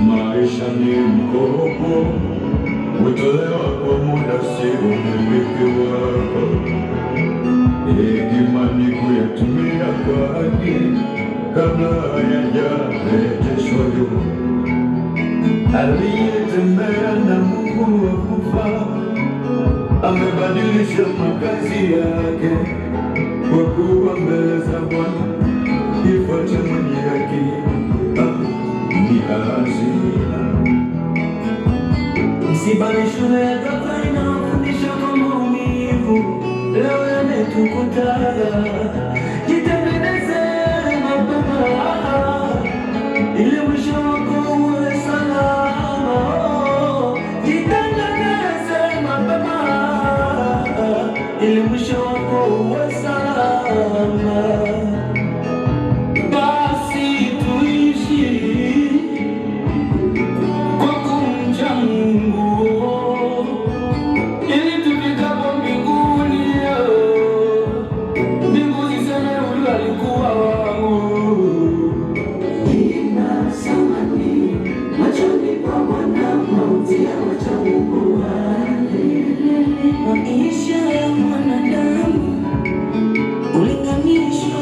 Maisha ni mkopo, utolewa kwa muda, si umilikiwa. Hekima ni kuyatumia kwa haki kabla hayajarejeshwa nyuma. Aliyetembea na Mungu wa kufa amebadilisha makazi yake, kwa kuwa mbele za Bwana kifo cha mwenye haki ni hazina. Msiba ni shule ya tata inafundisha kwa maumivu, leo yametukuta. Jitengeneze mapema ili mwisho wako uwe salama. Jitengeneze mapema ili mwisho wako uwe salama. Maisha ya mwanadamu ulinganishwa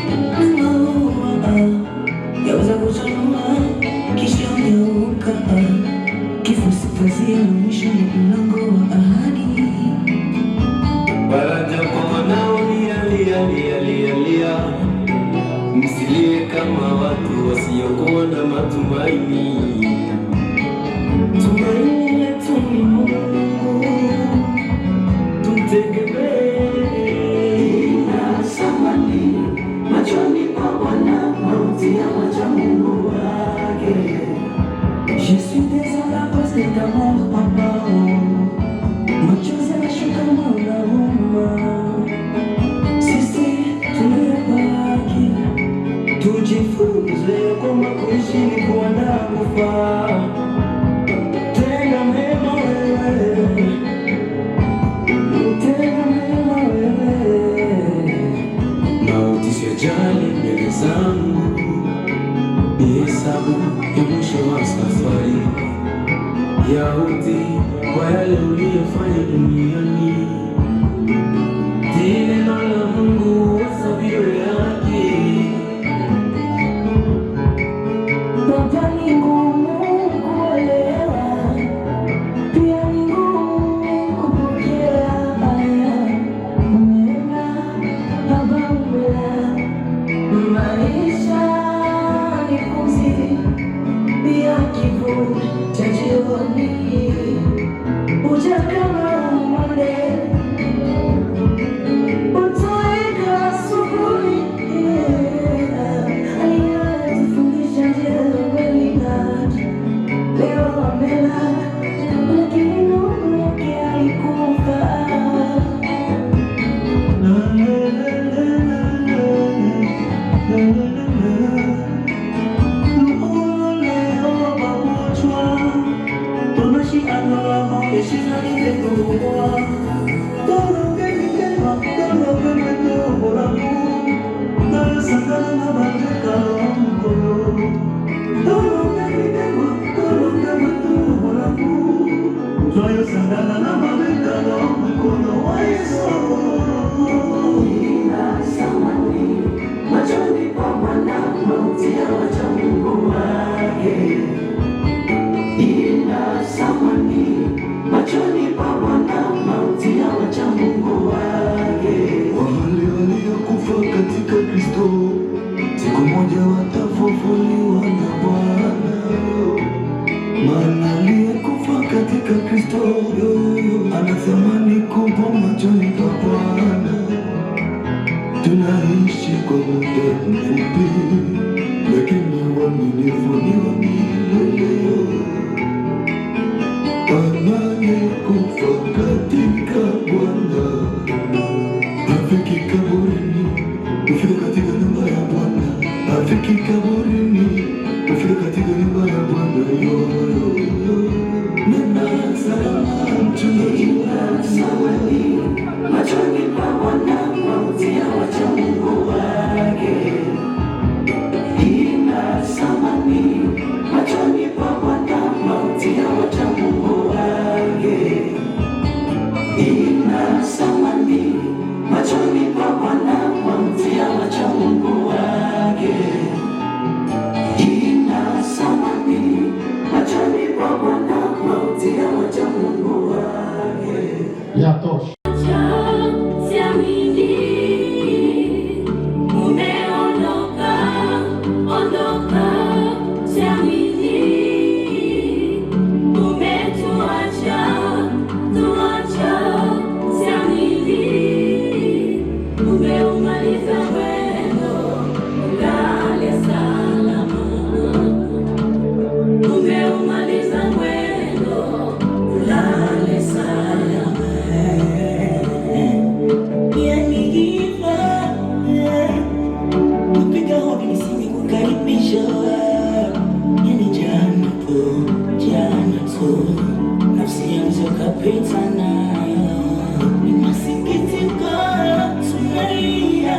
na maua, yaweza kuchanua kisha ugeuka. Kifo si pazia, mwisho ni mlango wa ahadi. Faraja kwa wanaolia, lia, msilie kama watu wasiokuwa na matumaini. Tumaini letu ni Mungu, je suis désolé à cause de l'amour, papa. Machozi yanashuka moyoni. Sisi tunabaki tujifunze kwamba kuishi ni kuandaa kufa. Tena mema wewe, tena mema wewe. Mauti sijali mbele zangu, hesabu ya mwisho wa safari Yahudi kwa yale uliyofanya duniani. Neno la Mungu wasabio yake. Baba ni ngumu kuelewa, pia ni ngumu kupokea haya. Mema Kristo, siku moja watafufuliwa na Bwana. Maana aliyekufa katika Kristo ana thamani kubwa machoni pa Bwana. Tunaishi kwa muda mfupi, lakini uaminifu ni wa milele. Anayekufa katika Bwana hafiki kaburini, hufika katika nyumba ya Bwana. Hafiki kaburini, hufika katika nyumba ya Bwana. Nena salama mchungaji, samani machoni pa Bwana, mauti ya wacha Mungu wake. Ina samani machoni pa Bwana, mauti ya wacha Mungu wake. Ina samani machoni pa Bwana, mauti ya wacha Mungu wake. Ina samani machoni pa Bwana, mauti ya wacha Mungu wake. Yatosha. Nafsi yangu kapita nayo, ni masikitiko tunalia,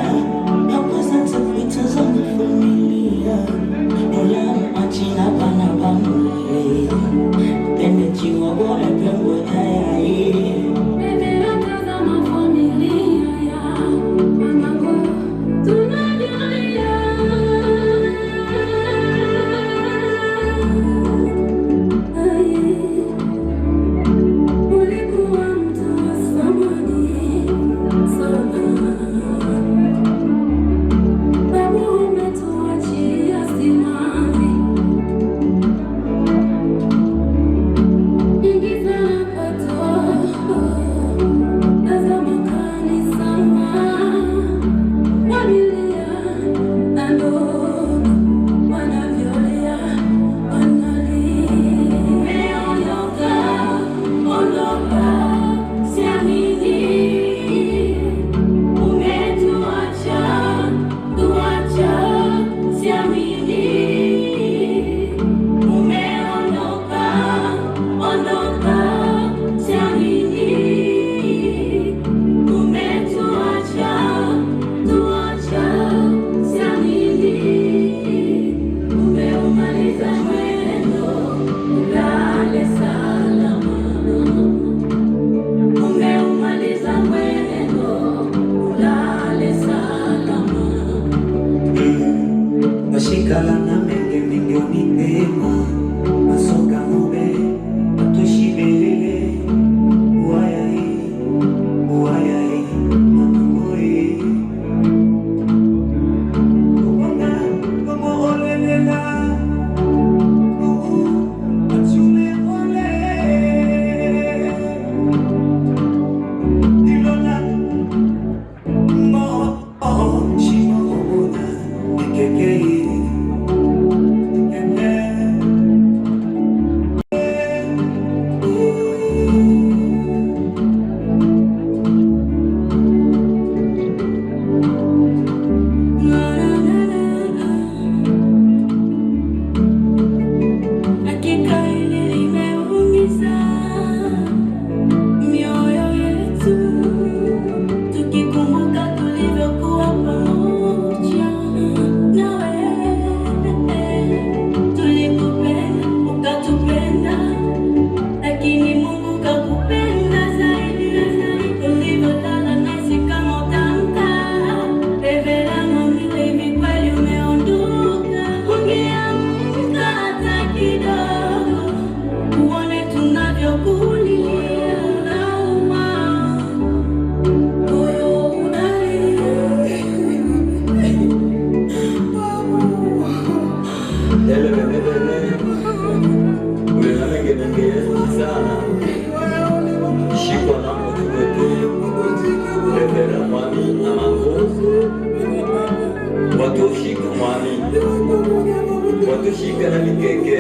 watushika na mikeke,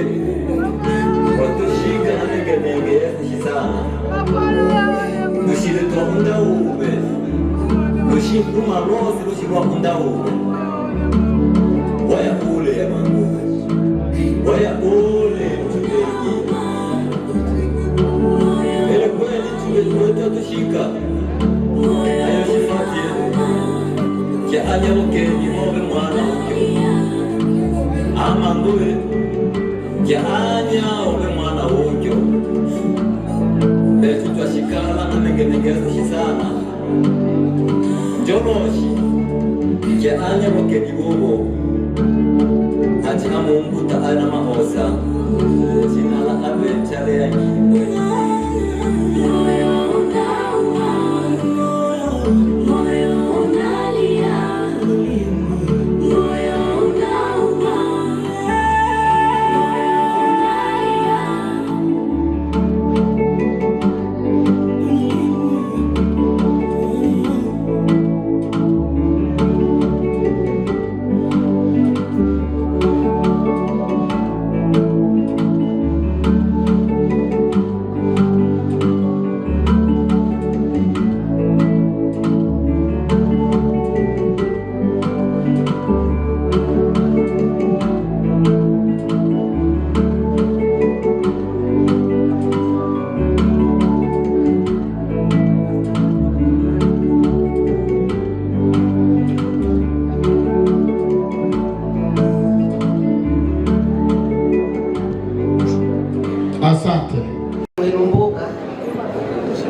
watushika na megenege shisana, dushire twakunda ube, dushinduma rose dushirwakunda ube, waya ule ya mangu, waya ule tubeki, ele kweli tuwe tushika, ayo shifatie, kia anya wakeni mobe mwana wakyo, amangue, kia anya obe mwana wakyo, betu twashikala na mengenegeza shisana, joroshi, kia anya wakeni bobo, ati amunguta ana maosa, sinala abe chale ya kime. Asante.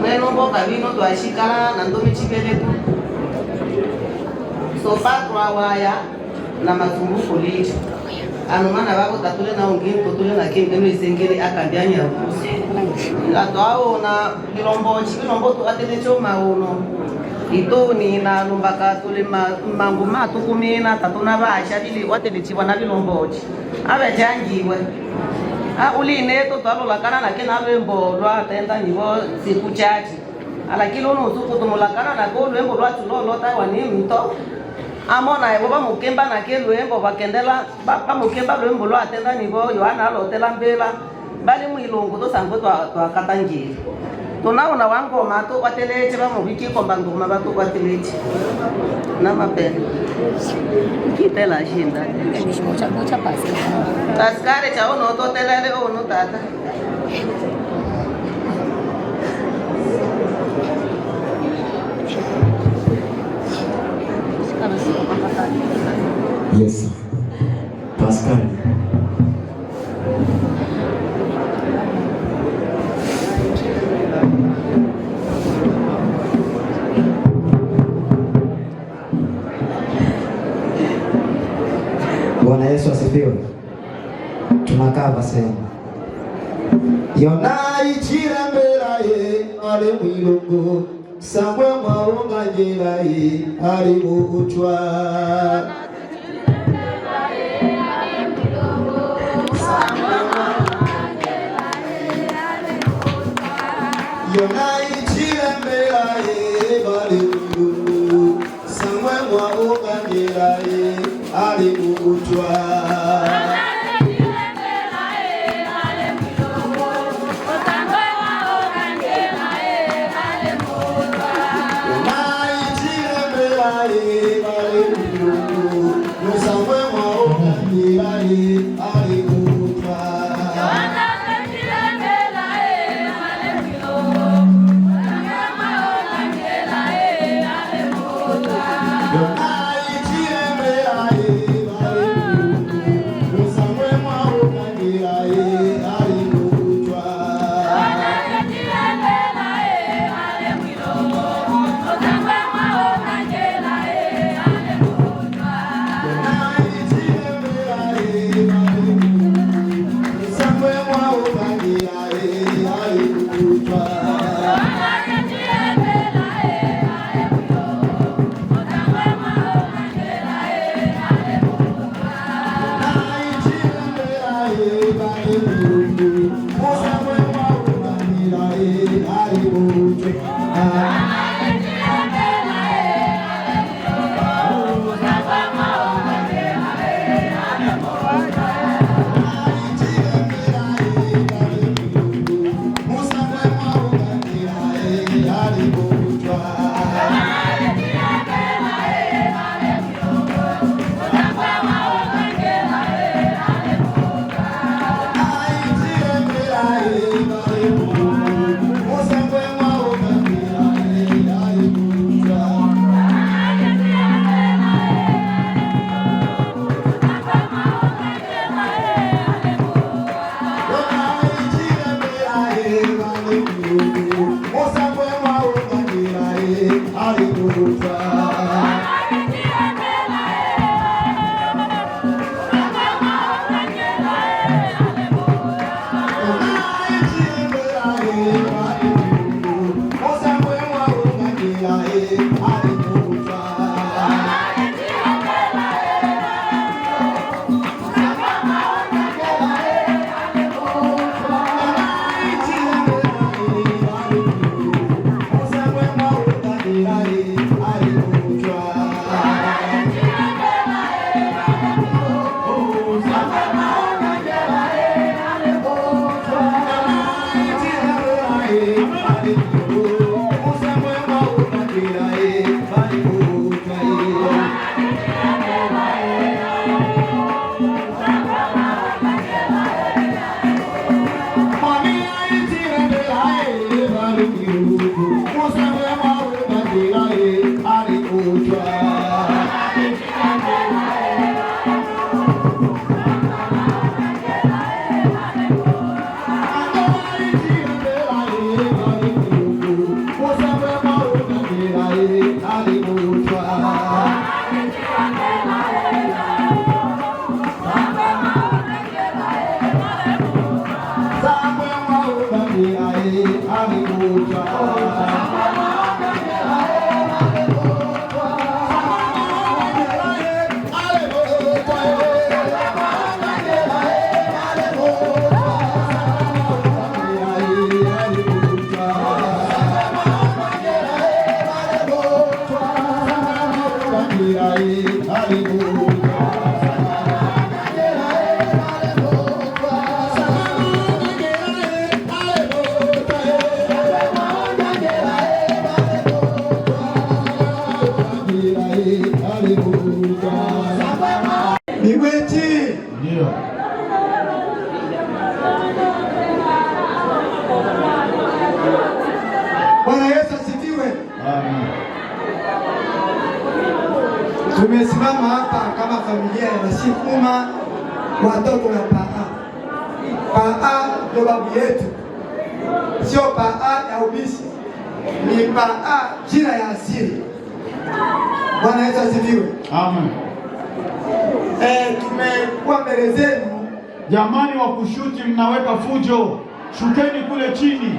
Mwenomboka vino twashikala na ndomi chipeletu sopatwa waya na matumbuko lichi anumana wako tatule na ungini totule na kengeno isengele akambiani ya kusi latwao na bilombo tu atele choma uno itoni na lumbaka tule mangu matukumina tatuna basha bili watele chiwa na bilombochi abe jangiwe uline to twalola kana na kena lwembo lwa atenda nivo siku chachi alakini uno usuku tumulakana na ko lwembo lwa tulolo taiwani mto amona ebo bamukemba na ke lwembo bakendela bamukemba lwembo lwa atenda nivo yohana alotela mbela bali mwilungu to sango twakata njiri tunaona wangoma to kwateleche bamubiki komba ngoma bato kwateleche na mapenda kitela shinda mucha Taskare cha ono to telele ono tata. Yes, Pascal. Bwana Yesu asifiwe. Tunakaa basema yona ichira mbera ye ale mwilungu samwe mwaunga njira ye ali muutwa yona ichira mbera ye ale mwilungu samwe mwaunga njira ye ali muutwa Miweti. Ndio. Bwana Yesu asifiwe. Amen. Tumesimama hapa kama familia ya Bashikuma, watoto wa Paa. Paa ndio babu yetu, sio Paa ya ubishi, ni Paa jina ya asili. Bwana Yesu asifiwe. Amen. Tumekuwa mbele zenu. Jamani wa kushuti, mnaweka fujo, shukeni kule chini.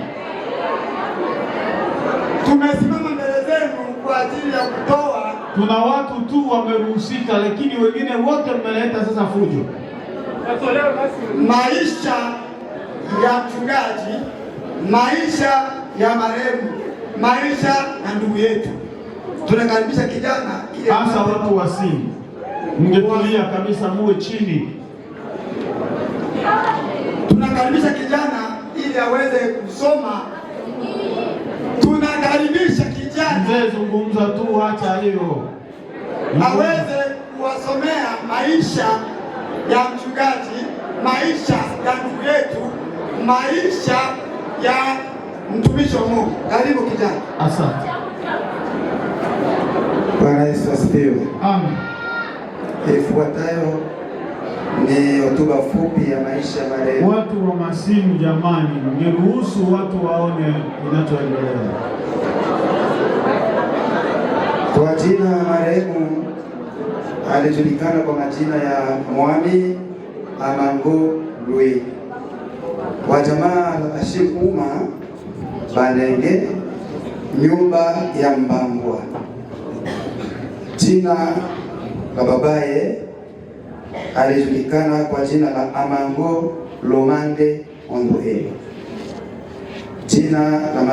Tumesimama mbele zenu kwa ajili ya kutoa. Tuna watu tu wameruhusika, lakini wengine wote mmeleta sasa fujo. Maisha ya mchungaji, maisha ya marehemu, maisha ya ndugu yetu. Tunakaribisha kijana hasa watu wasini, mngetulia kabisa, muwe chini. Tunakaribisha kijana ili aweze kusoma. Tunakaribisha kijana, mzee zungumza tu, acha hiyo, aweze kuwasomea maisha ya mchungaji, maisha ya ndugu yetu, maisha ya mtumishi wa Mungu. Karibu kijana. Asante. Bwana Yesu asifiwe. Amen. Ifuatayo ni hotuba fupi ya maisha ya marehemu. Watu wa Masimu, jamani, niruhusu watu waone kinachoendelea. Kwa jina marehemu alijulikana kwa majina ya Mwami Amango Lui, wa jamaa la Bashikuma Banenge, nyumba ya Mbambwa. Jina la babaye alijulikana kwa jina la Amango Lomande Ondoe. Jina la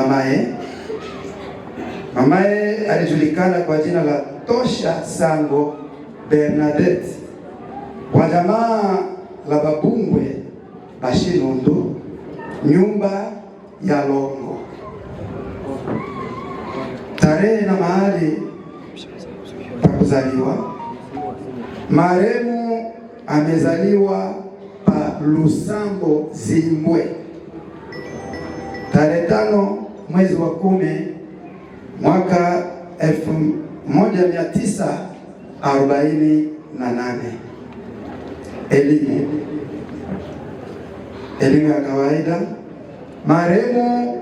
mamaye alijulikana kwa jina la Tosha Sango Bernadette, wa jamaa la Babungwe Bashinundu, nyumba ya Longo. Tarehe na mahali pa kuzaliwa: marehemu amezaliwa pa Lusambo Zimbwe tarehe 5 mwezi wa 10 mwaka 1948. Elimu ya kawaida. Marehemu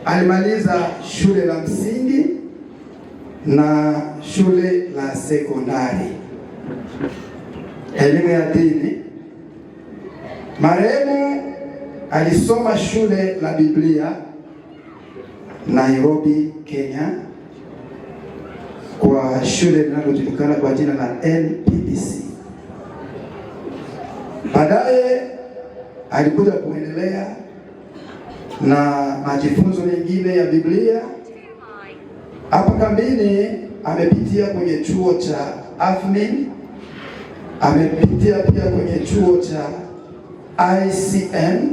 alimaliza shule la msingi na shule la sekondari. Elimu ya dini. Marehemu alisoma shule la Biblia Nairobi, Kenya, kwa shule linalojulikana kwa jina la LPBC. Baadaye alikuja kuendelea na majifunzo mengine ya Biblia. Hapa kambini amepitia kwenye chuo cha AFNIN, amepitia pia kwenye chuo cha ICN,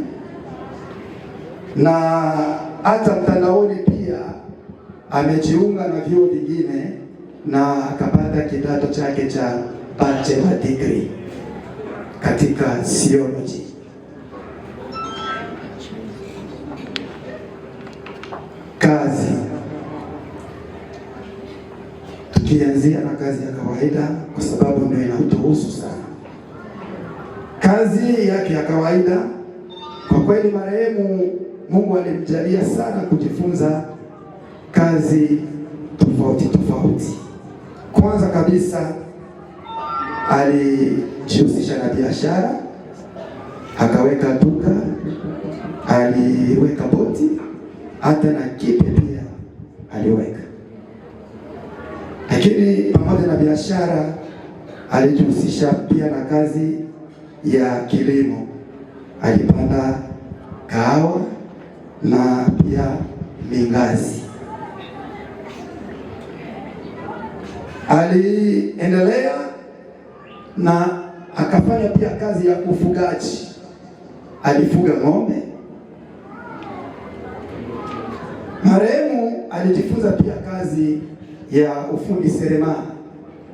na hata mtandaoni pia amejiunga na vyuo vingine na akapata kidato chake cha bachelor degree katika theology. Kazi. Tukianzia na kazi ya kawaida kwa sababu ndio inatuhusu sana. Kazi yake ya kawaida, kwa kweli marehemu Mungu alimjalia sana kujifunza kazi tofauti tofauti. Kwanza kabisa alijihusisha na biashara, akaweka duka, aliweka boti, hata na kipe pia aliweka. Lakini pamoja na biashara alijihusisha pia na kazi ya kilimo. Alipanda kahawa na pia mingazi. Aliendelea na akafanya pia kazi ya ufugaji. Alifuga ng'ombe. Marehemu alijifunza pia kazi ya ufundi seremala.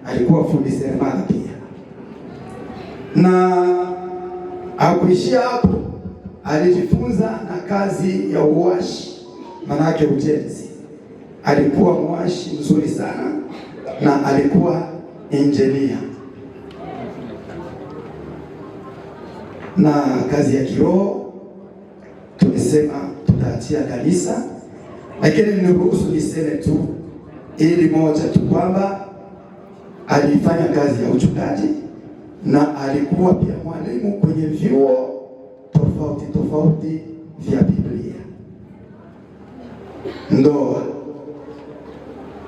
Alikuwa fundi seremala pia, na hakuishia hapo. Alijifunza na kazi ya uwashi, manake ujenzi. Alikuwa mwashi mzuri sana na alikuwa engineer. Na kazi ya kiroho tumesema tutaachia kanisa, lakini niruhusu niseme tu ili moja tu kwamba alifanya kazi ya uchungaji na alikuwa pia mwalimu kwenye vyuo tofauti tofauti vya Biblia. Ndoa.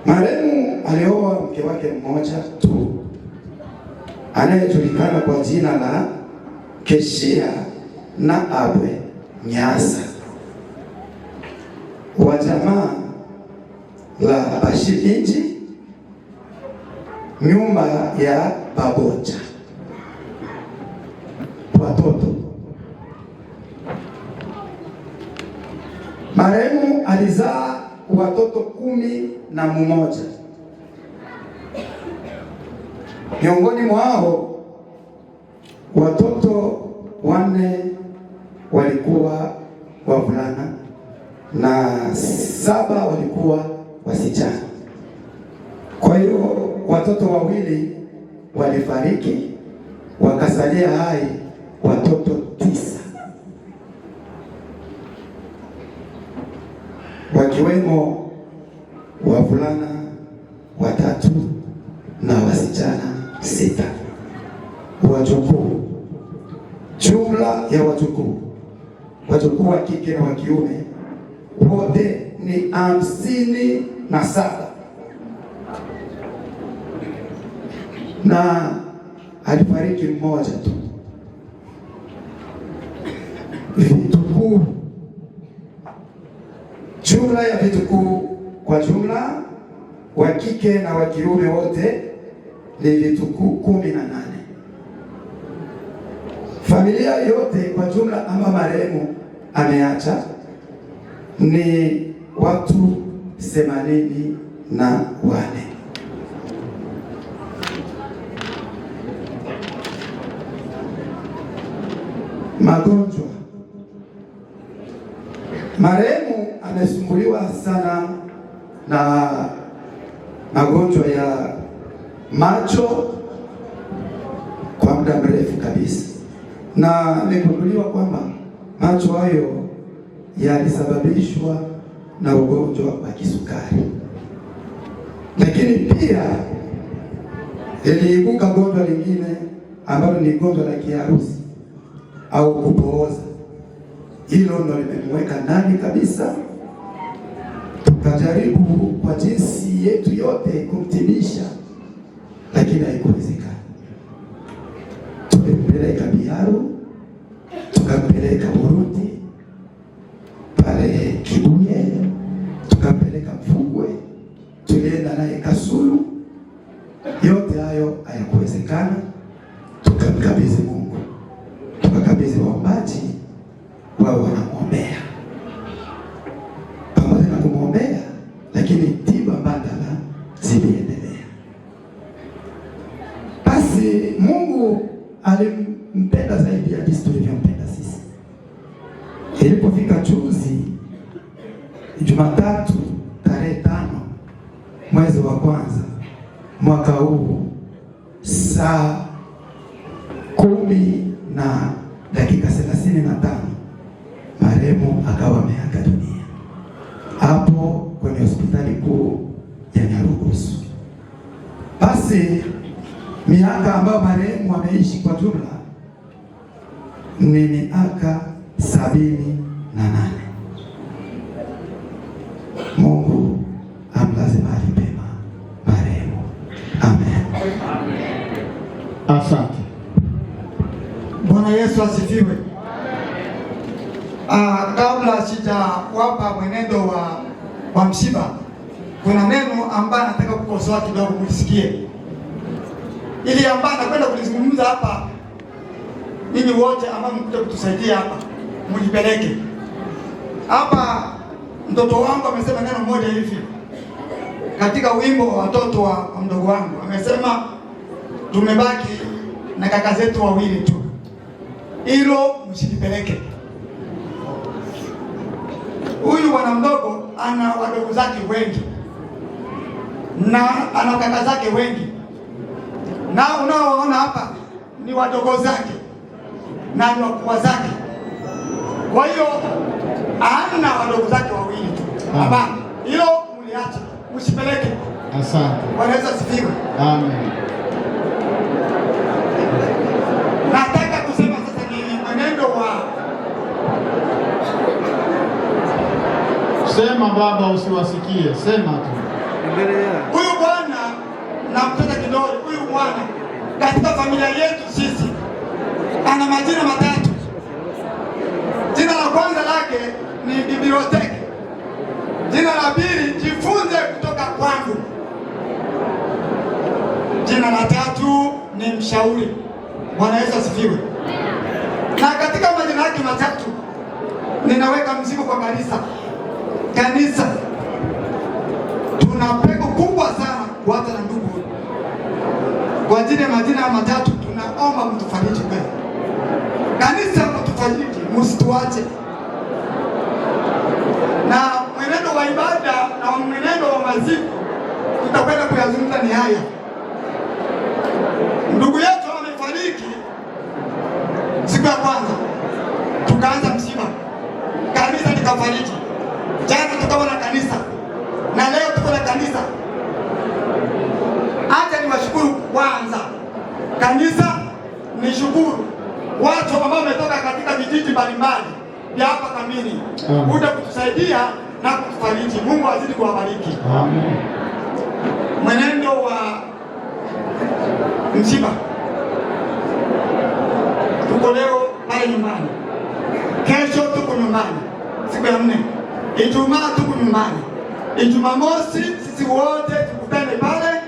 Marehemu alioa mke wake mmoja tu anayejulikana kwa jina la Keshia na Abwe Nyasa wa jamaa la Bashilinji, nyumba ya Baboja. Watoto. Marehemu alizaa watoto 11. Miongoni mwao watoto 4 walikuwa wavulana na 7 walikuwa wasichana. Kwa hiyo watoto 2 walifariki, wakasalia hai watoto 9, wakiwemo wavulana 3 na wasichana 6. Wajukuu, jumla ya wajukuu wa kike na wa kiume wote ni 57, na alifariki mmoja tu. Vitukuu, jumla ya vitukuu kwa jumla wa kike na wa kiume wote ni vitukuu 18. Familia yote kwa jumla ama marehemu ameacha ni watu 84. Magonjwa. Marehemu amesumbuliwa sana na magonjwa ya macho kwa muda mrefu kabisa, na imegunduliwa kwamba macho hayo yalisababishwa na ugonjwa wa kisukari, lakini pia iliibuka gonjwa lingine ambalo ni gonjwa la kiharusi au kupooza. Hilo ndo limemweka ndani kabisa. Tukajaribu kwa jinsi yetu yote kumtimisha, lakini haikuwezekana. Tukampeleka Biharu, tukampeleka Burundi, pale Kibuye, tukampeleka Mfugwe, tulienda naye Kasulu. Yote hayo hayakuwezekana. Tukamkabidhi Mungu, tukakabidhi waombaji wao wanamwombea. Pamoja na kumwombea, lakini tiba mbadala ziliendelea. Basi Mungu alimpenda zaidi ya jinsi tulivyompenda sisi. Ilipofika juzi Jumatatu tarehe 5 mwezi wa kwanza mwaka huu saa 10:35 marehemu akawa ameaga dunia hapo kwenye hospitali kuu ya Nyarugusu. Basi miaka ambayo marehemu ameishi kwa jumla ni miaka 78. Mungu amlaze mahali pema marehemu. Amen. Asante. Bwana Yesu asifiwe. Kabla sijawapa mwenendo wa msiba, kuna neno ambayo nataka kukosoa kidogo mlisikie, ili ambayo nakwenda kulizungumza hapa. Ninyi wote ambao mkuja kutusaidia hapa, mlipeleke hapa. Mtoto wangu amesema neno moja hivi katika wimbo wa watoto wa mdogo wangu, amesema tumebaki na kaka zetu wawili tu, hilo msipeleke. Huyu bwana mdogo ana wadogo zake wengi na ana kaka zake wengi, na unaoona hapa ni wadogo zake na ni wakubwa zake. Kwa hiyo ana wadogo zake wawili tu. Hapana, hilo mliache, msipeleke. Asante. Bwana Yesu asifiwe. Amen. Nataka kusema sasa ni mwenendo wa sema baba, usiwasikie, sema tu. Huyu bwana na mtoto kidole, huyu bwana katika familia yetu sisi ana majina matatu. Jina la kwanza lake ni biblioteki. Jina la pili jifunze kutoka kwangu. Jina la tatu ni mshauri. Bwana Yesu asifiwe. Na katika majina yake matatu ninaweka mzigo kwa kanisa. Kanisa tuna pengo kubwa sana kuacha na ndugu. Kwa ajili ya majina matatu tunaomba mtufariji kweli. Kanisa mtufariji, msituache. Na mwenendo wa ibada na mwenendo wa maziko tutakwenda kuyazungumza ni haya. Ndugu yetu amefariki siku ya kwanza, tukaanza msiba, kanisa likafariki. Jana tukawa na kanisa na leo tuko na kanisa. Acha niwashukuru kwanza kanisa, nishukuru watu ambao wametoka katika vijiji mbalimbali vya hapa Kamini kuja kutusaidia na kutufariji. Mungu azidi kuwabariki. Amen. Mwenendo wa msiba, tuko leo pale nyumbani, kesho tuko nyumbani, siku ya 4 Ijumaa tuko nyumbani, Ijumamosi sisi wote tukutane pale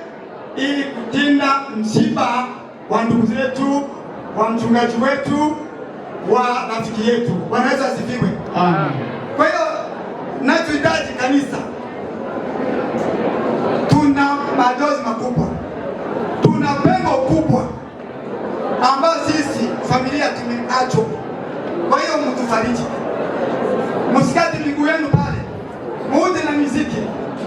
ili kutinda msiba wa ndugu zetu, wa mchungaji wetu, wa rafiki yetu. Bwana Yesu asifiwe. Amen. Kwa hiyo nachohitaji kanisa, tuna majonzi makubwa, tuna pengo kubwa ambayo sisi familia tumeachwa. Kwa hiyo mtufariji, msikate miguu yenu pale, muje na muziki,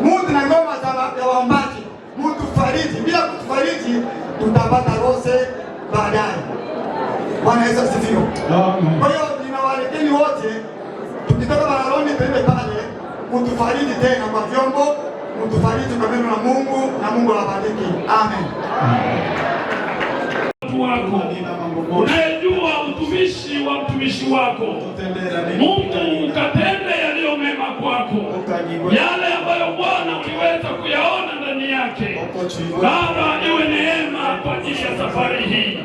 muje na ngoma za waombaji, mtufariji. Bila kutufariji tutapata rose baadaye. Bwana Yesu asifiwe. Kwa hiyo ninawaleteni wote, tukitoka barabara twende pale, mtufariji tena kwa vyombo, mtufariji kwa neno la Mungu, na Mungu awabariki. Amen. Wako unayejua utumishi wa mtumishi wako Mungu, ukatende yaliyo mema kwako, yale ambayo Bwana uliweza kuyaona ndani yake. Baba, iwe neema kwa ajili ya safari hii.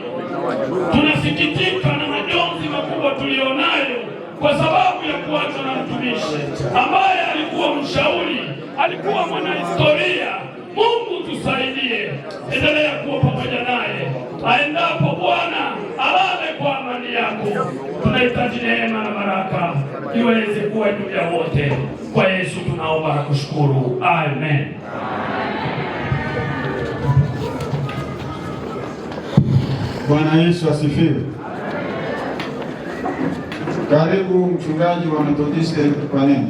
Tunasikitika na majonzi makubwa tulionayo kwa sababu ya kuachwa na mtumishi ambaye alikuwa mshauri, alikuwa mwanahistoria. Mungu tusaidie, endelea kuwa pamoja naye aendapo. Bwana alale kwa amani yako. Tunahitaji neema na baraka iweze kuwa juu ya wote. Kwa Yesu tunaomba na kushukuru, amen. Bwana Yesu asifiwe. Karibu mchungaji wa Methodist kwa neno.